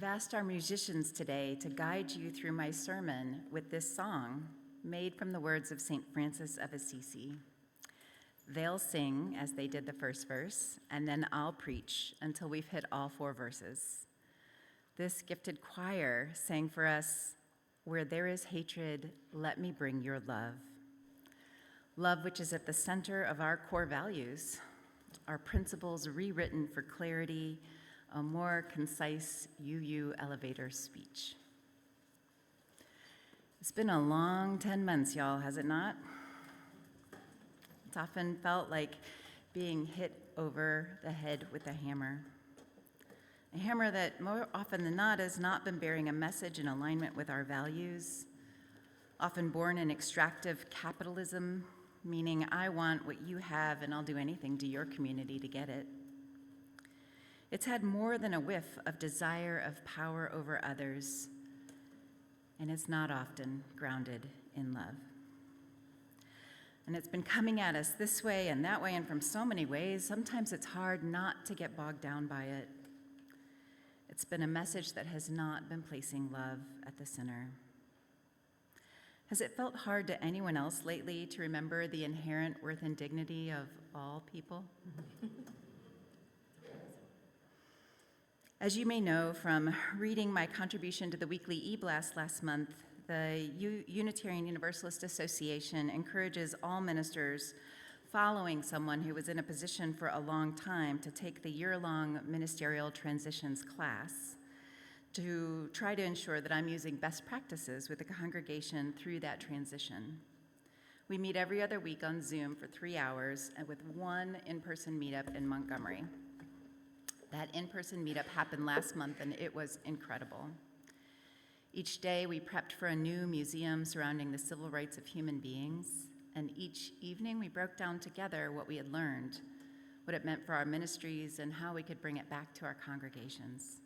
I've asked our musicians today to guide you through my sermon with this song made from the words of St. Francis of Assisi. They'll sing as they did the first verse, and then I'll preach until we've hit all 4 verses. This gifted choir sang for us, "Where there is hatred, let me bring your love." Love, which is at the center of our core values, our principles rewritten for clarity, a more concise UU elevator speech. It's been a long 10 months, y'all, has it not? It's often felt like being hit over the head with a hammer. A hammer that more often than not has not been bearing a message in alignment with our values, often born in extractive capitalism, meaning I want what you have and I'll do anything to your community to get it. It's had more than a whiff of desire of power over others, and it's not often grounded in love. And it's been coming at us this way and that way and from so many ways, sometimes it's hard not to get bogged down by it. It's been a message that has not been placing love at the center. Has it felt hard to anyone else lately to remember the inherent worth and dignity of all people? As you may know from reading my contribution to the weekly e-blast last month, the Unitarian Universalist Association encourages all ministers following someone who was in a position for a long time to take the year-long ministerial transitions class to try to ensure that I'm using best practices with the congregation through that transition. We meet every other week on Zoom for 3 hours and with one in-person meetup in Montgomery. That in-person meetup happened last month and it was incredible. Each day we prepped for a new museum surrounding the civil rights of human beings, and each evening we broke down together what we had learned, what it meant for our ministries, and how we could bring it back to our congregations.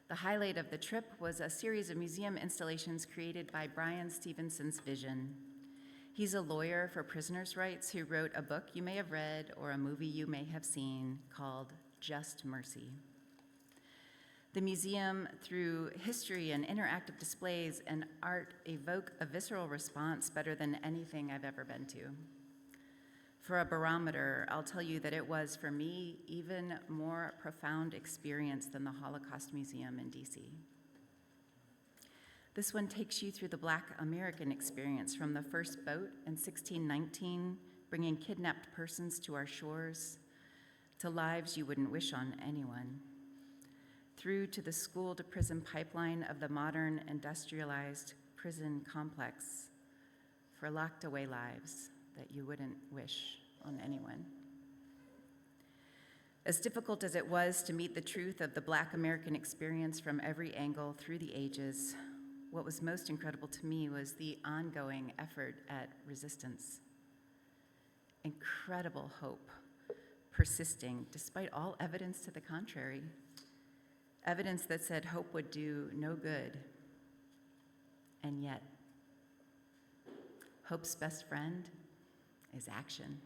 The highlight of the trip was a series of museum installations created by Brian Stevenson's vision. He's a lawyer for prisoners' rights who wrote a book you may have read or a movie you may have seen called Just Mercy. The museum, through history and interactive displays and art, evoke a visceral response better than anything I've ever been to. For a barometer, I'll tell you that it was, for me, even more profound experience than the Holocaust Museum in DC. This one takes you through the Black American experience from the first boat in 1619, bringing kidnapped persons to our shores, to lives you wouldn't wish on anyone, through to the school-to-prison pipeline of the modern industrialized prison complex for locked-away lives that you wouldn't wish on anyone. As difficult as it was to meet the truth of the Black American experience from every angle through the ages, what was most incredible to me was the ongoing effort at resistance. Incredible hope, persisting despite all evidence to the contrary. Evidence that said hope would do no good. And yet, hope's best friend is action.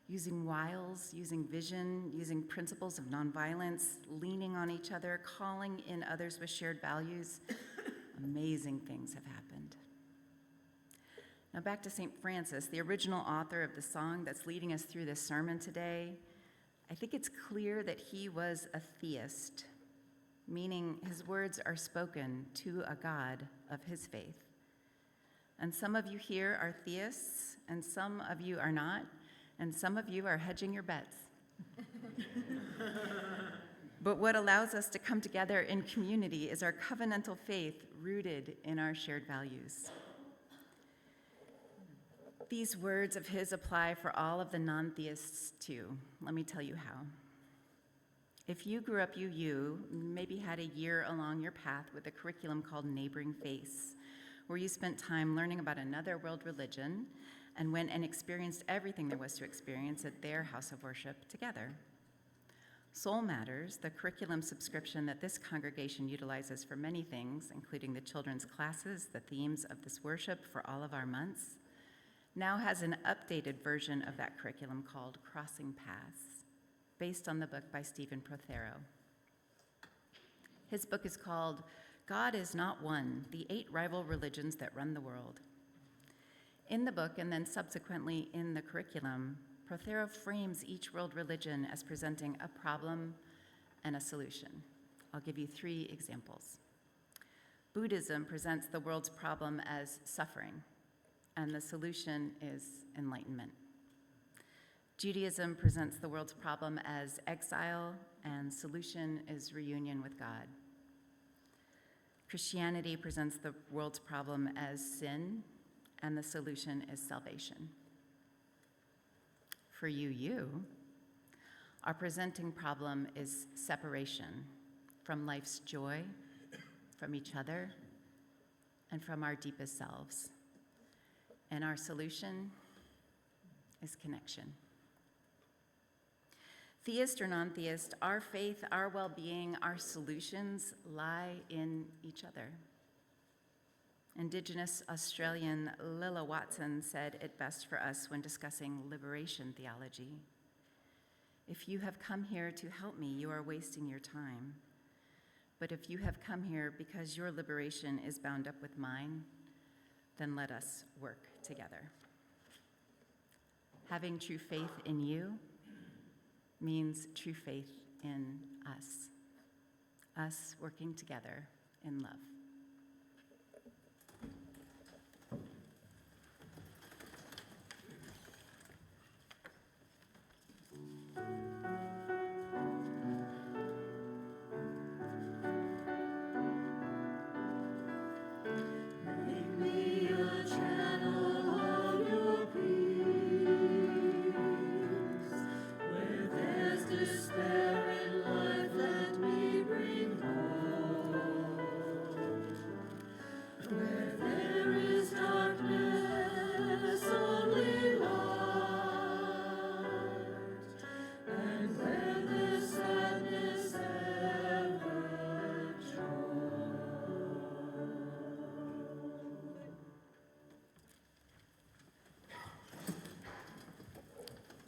Using wiles, using vision, using principles of nonviolence, leaning on each other, calling in others with shared values, amazing things have happened. Now back to St. Francis, the original author of the song that's leading us through this sermon today. I think it's clear that he was a theist, meaning his words are spoken to a God of his faith. And some of you here are theists, and some of you are not, and some of you are hedging your bets. But what allows us to come together in community is our covenantal faith rooted in our shared values. These words of his apply for all of the non-theists too. Let me tell you how. If you grew up UU, maybe had a year along your path with a curriculum called Neighboring Faiths, where you spent time learning about another world religion and went and experienced everything there was to experience at their house of worship together. Soul Matters, the curriculum subscription that this congregation utilizes for many things, including the children's classes, the themes of this worship for all of our months, now has an updated version of that curriculum called Crossing Paths, based on the book by Stephen Prothero. His book is called God is Not One, the 8 Rival Religions That Run the World. In the book, and then subsequently in the curriculum, Prothero frames each world religion as presenting a problem and a solution. I'll give you 3 examples. Buddhism presents the world's problem as suffering, and the solution is enlightenment. Judaism presents the world's problem as exile, and solution is reunion with God. Christianity presents the world's problem as sin, and the solution is salvation. For you, our presenting problem is separation from life's joy, from each other, and from our deepest selves. And our solution is connection. Theist or non-theist, our faith, our well-being, our solutions lie in each other. Indigenous Australian Lilla Watson said it best for us when discussing liberation theology. If you have come here to help me, you are wasting your time. But if you have come here because your liberation is bound up with mine, then let us work together. Having true faith in you means true faith in us working together in love.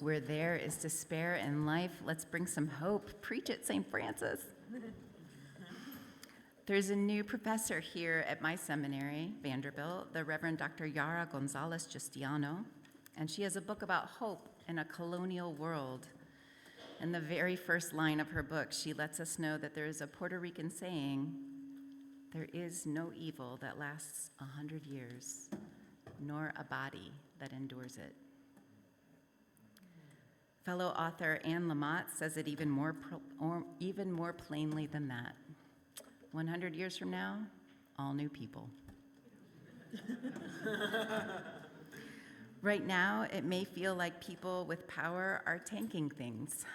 Where there is despair in life, let's bring some hope. Preach it, St. Francis. There's a new professor here at my seminary, Vanderbilt, the Reverend Dr. Yara Gonzalez Justiano, and she has a book about hope in a colonial world. In the very first line of her book, she lets us know that there is a Puerto Rican saying, "There is no evil that lasts 100 years, nor a body that endures it." Fellow author Anne Lamott says it even more plainly than that. 100 years from now, all new people. Right now, it may feel like people with power are tanking things,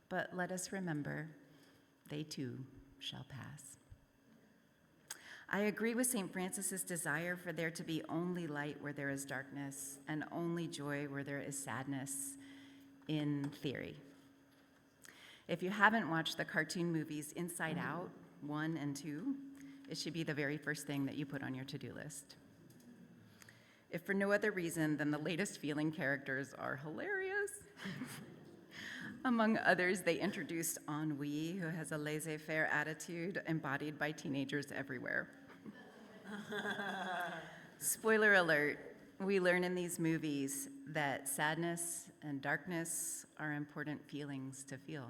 but let us remember, they too shall pass. I agree with St. Francis's desire for there to be only light where there is darkness and only joy where there is sadness, in theory. If you haven't watched the cartoon movies Inside Out 1 and 2, it should be the very first thing that you put on your to-do list. If for no other reason than the latest feeling characters are hilarious. Among others, they introduced Ennui, who has a laissez-faire attitude embodied by teenagers everywhere. Spoiler alert, we learn in these movies that sadness and darkness are important feelings to feel.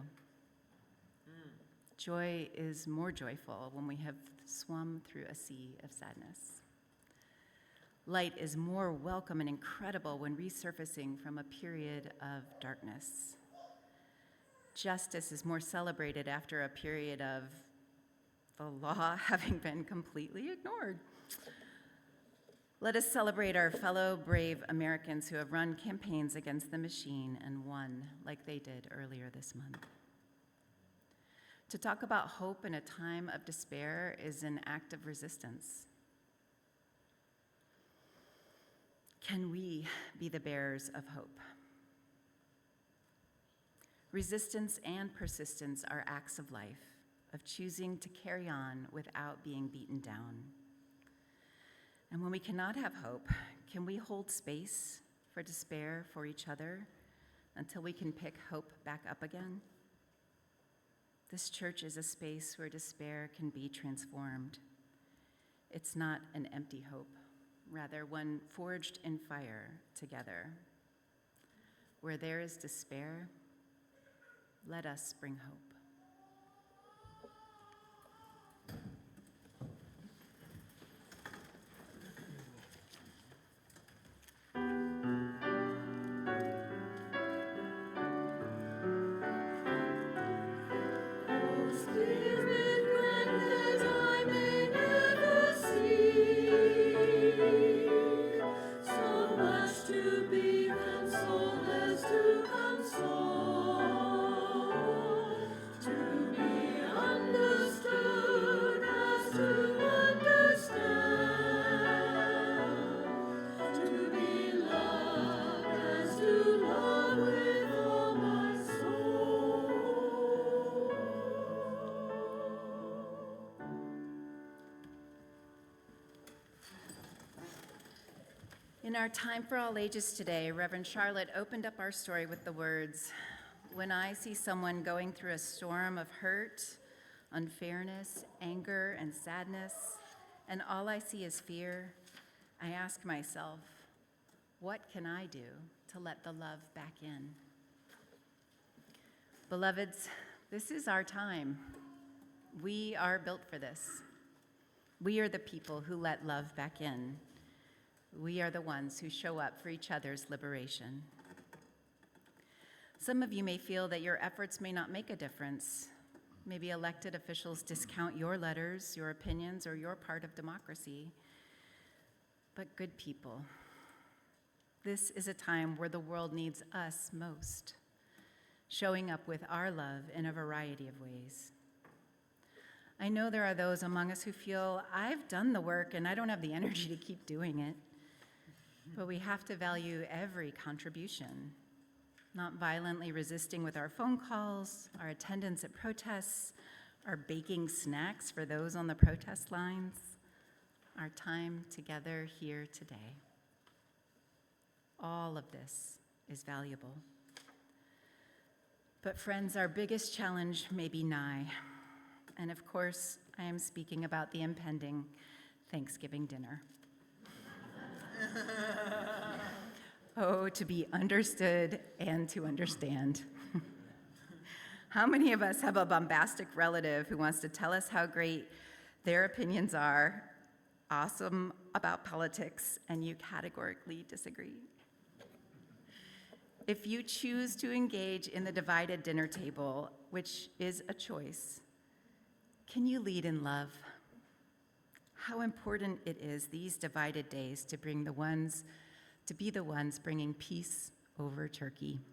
Joy is more joyful when we have swum through a sea of sadness. Light is more welcome and incredible when resurfacing from a period of darkness. Justice is more celebrated after a period of the law having been completely ignored. Let us celebrate our fellow brave Americans who have run campaigns against the machine and won like they did earlier this month. To talk about hope in a time of despair is an act of resistance. Can we be the bearers of hope? Resistance and persistence are acts of life, of choosing to carry on without being beaten down. And when we cannot have hope, can we hold space for despair for each other until we can pick hope back up again? This church is a space where despair can be transformed. It's not an empty hope, rather one forged in fire together. Where there is despair, let us bring hope. In our Time for All Ages today, Reverend Charlotte opened up our story with the words, "When I see someone going through a storm of hurt, unfairness, anger, and sadness, and all I see is fear, I ask myself, what can I do to let the love back in?" Beloveds, this is our time. We are built for this. We are the people who let love back in. We are the ones who show up for each other's liberation. Some of you may feel that your efforts may not make a difference. Maybe elected officials discount your letters, your opinions, or your part of democracy. But good people, this is a time where the world needs us most, showing up with our love in a variety of ways. I know there are those among us who feel, I've done the work and I don't have the energy to keep doing it. But we have to value every contribution, not violently resisting with our phone calls, our attendance at protests, our baking snacks for those on the protest lines, our time together here today. All of this is valuable. But friends, our biggest challenge may be nigh. And of course, I am speaking about the impending Thanksgiving dinner. Oh, to be understood and to understand. How many of us have a bombastic relative who wants to tell us how great their opinions are, awesome about politics, and you categorically disagree? If you choose to engage in the divided dinner table, which is a choice, can you lead in love? How important it is these divided days to be the ones bringing peace over turkey.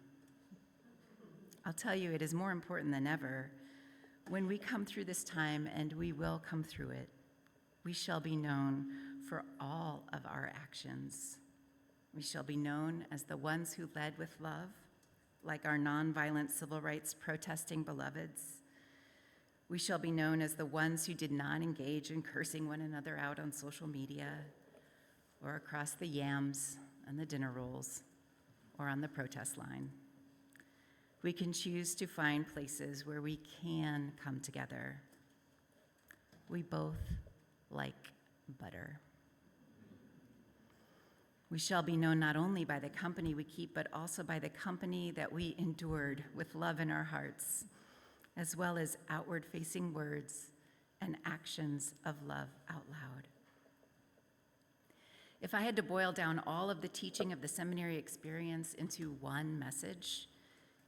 I'll tell you, it is more important than ever. When we come through this time, and we will come through it, we shall be known for all of our actions. We shall be known as the ones who led with love, like our nonviolent civil rights protesting beloveds. We shall be known as the ones who did not engage in cursing one another out on social media or across the yams and the dinner rolls or on the protest line. We can choose to find places where we can come together. We both like butter. We shall be known not only by the company we keep, but also by the company that we endured with love in our hearts, as well as outward-facing words and actions of love out loud. If I had to boil down all of the teaching of the seminary experience into one message,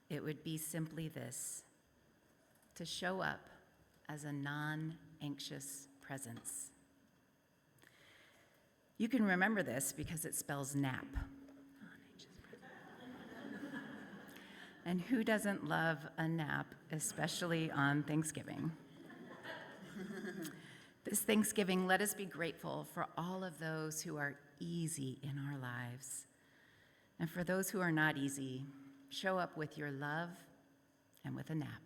it would be simply this: to show up as a non-anxious presence. You can remember this because it spells nap. And who doesn't love a nap, especially on Thanksgiving? This Thanksgiving, let us be grateful for all of those who are easy in our lives. And for those who are not easy, show up with your love and with a nap.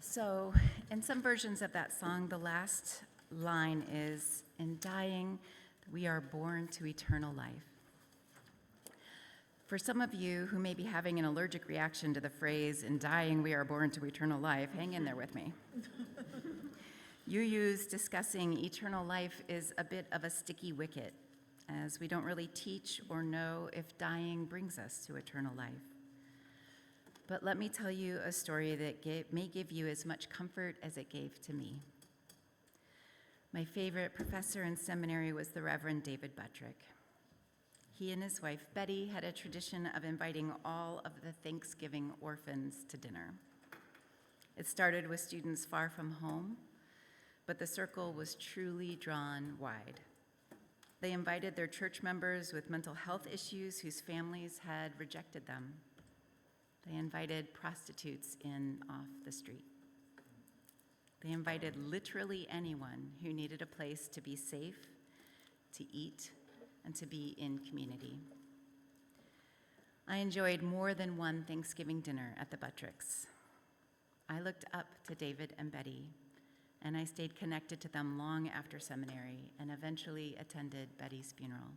So, in some versions of that song, the last line is, "In dying, we are born to eternal life." For some of you who may be having an allergic reaction to the phrase, "In dying, we are born to eternal life," hang in there with me. UU's discussing eternal life is a bit of a sticky wicket, as we don't really teach or know if dying brings us to eternal life. But let me tell you a story that may give you as much comfort as it gave to me. My favorite professor in seminary was the Reverend David Buttrick. He and his wife, Betty, had a tradition of inviting all of the Thanksgiving orphans to dinner. It started with students far from home, but the circle was truly drawn wide. They invited their church members with mental health issues whose families had rejected them. They invited prostitutes in off the street. They invited literally anyone who needed a place to be safe, to eat, and to be in community. I enjoyed more than one Thanksgiving dinner at the Buttricks. I looked up to David and Betty, and I stayed connected to them long after seminary and eventually attended Betty's funeral.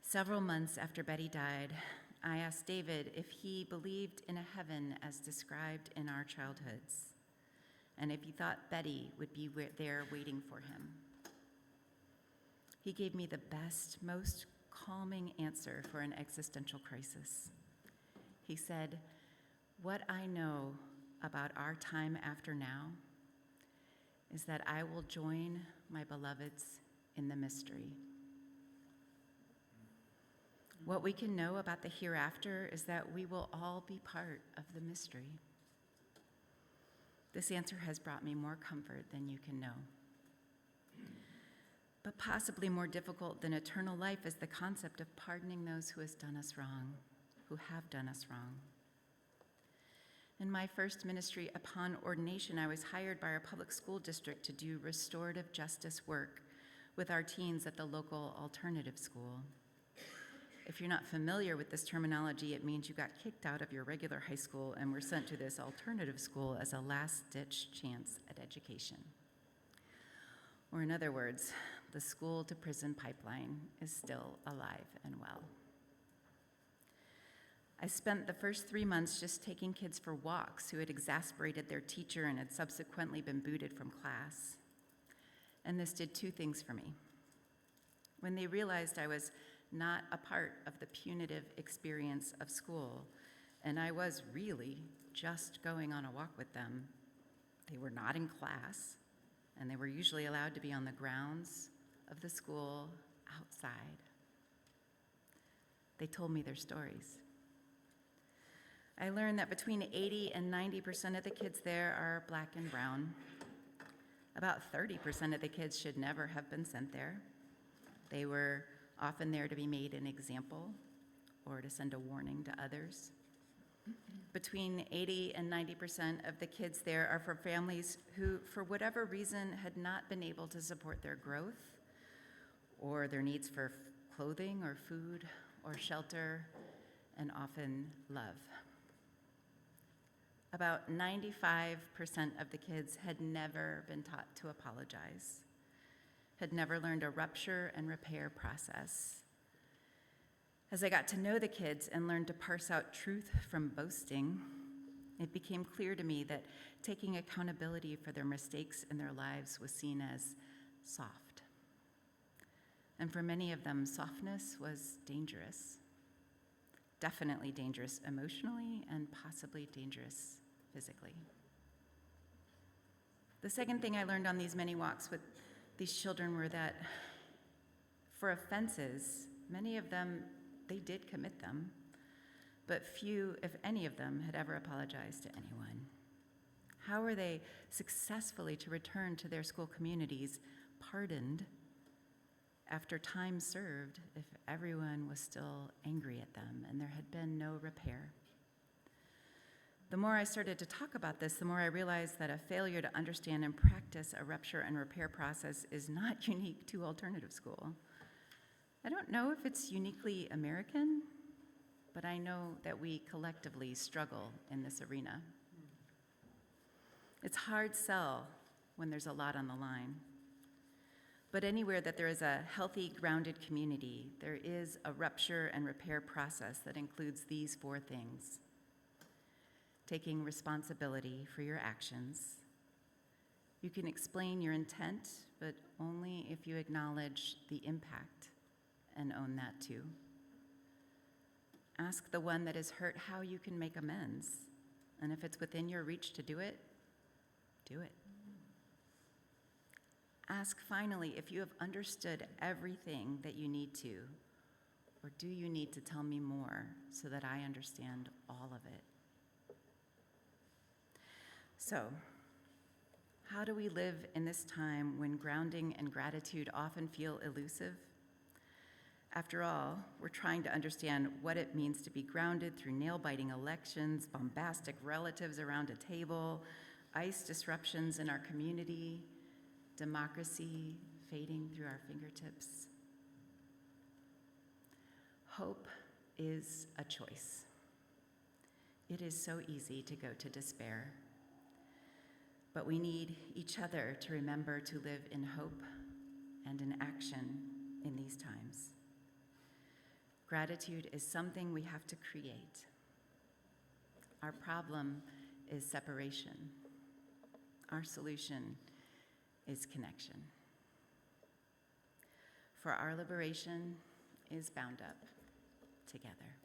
Several months after Betty died, I asked David if he believed in a heaven as described in our childhoods, and if he thought Betty would be there waiting for him. He gave me the best, most calming answer for an existential crisis. He said, "What I know about our time after now is that I will join my beloveds in the mystery." What we can know about the hereafter is that we will all be part of the mystery. This answer has brought me more comfort than you can know. But possibly more difficult than eternal life is the concept of pardoning those who have done us wrong, who have done us wrong. In my first ministry upon ordination, I was hired by our public school district to do restorative justice work with our teens at the local alternative school. If you're not familiar with this terminology, it means you got kicked out of your regular high school and were sent to this alternative school as a last-ditch chance at education. Or in other words, the school-to-prison pipeline is still alive and well. I spent the first 3 months just taking kids for walks who had exasperated their teacher and had subsequently been booted from class. And this did two things for me. When they realized I was not a part of the punitive experience of school, and I was really just going on a walk with them, they were not in class, and they were usually allowed to be on the grounds of the school outside. They told me their stories. I learned that between 80 and 90% of the kids there are Black and brown. About 30% of the kids should never have been sent there. They were often there to be made an example or to send a warning to others. Between 80 and 90% of the kids there are from families who, for whatever reason, had not been able to support their growth or their needs for clothing or food or shelter, and often love. About 95% of the kids had never been taught to apologize, had never learned a rupture and repair process. As I got to know the kids and learned to parse out truth from boasting, it became clear to me that taking accountability for their mistakes in their lives was seen as soft. And for many of them, softness was dangerous. Definitely dangerous emotionally and possibly dangerous physically. The second thing I learned on these many walks with these children were that for offenses, many of them, they did commit them, but few, if any of them, had ever apologized to anyone. How were they successfully to return to their school communities pardoned after time served if everyone was still angry at them and there had been no repair? The more I started to talk about this, the more I realized that a failure to understand and practice a rupture and repair process is not unique to alternative school. I don't know if it's uniquely American, but I know that we collectively struggle in this arena. It's hard sell when there's a lot on the line. But anywhere that there is a healthy, grounded community, there is a rupture and repair process that includes these 4 things: taking responsibility for your actions. You can explain your intent, but only if you acknowledge the impact and own that too. Ask the one that is hurt how you can make amends, and if it's within your reach to do it, do it. Ask finally if you have understood everything that you need to, or do you need to tell me more so that I understand all of it? So, how do we live in this time when grounding and gratitude often feel elusive? After all, we're trying to understand what it means to be grounded through nail-biting elections, bombastic relatives around a table, ICE disruptions in our community, democracy fading through our fingertips. Hope is a choice. It is so easy to go to despair, but we need each other to remember to live in hope and in action in these times. Gratitude is something we have to create. Our problem is separation. Our solution is connection. For our liberation is bound up together.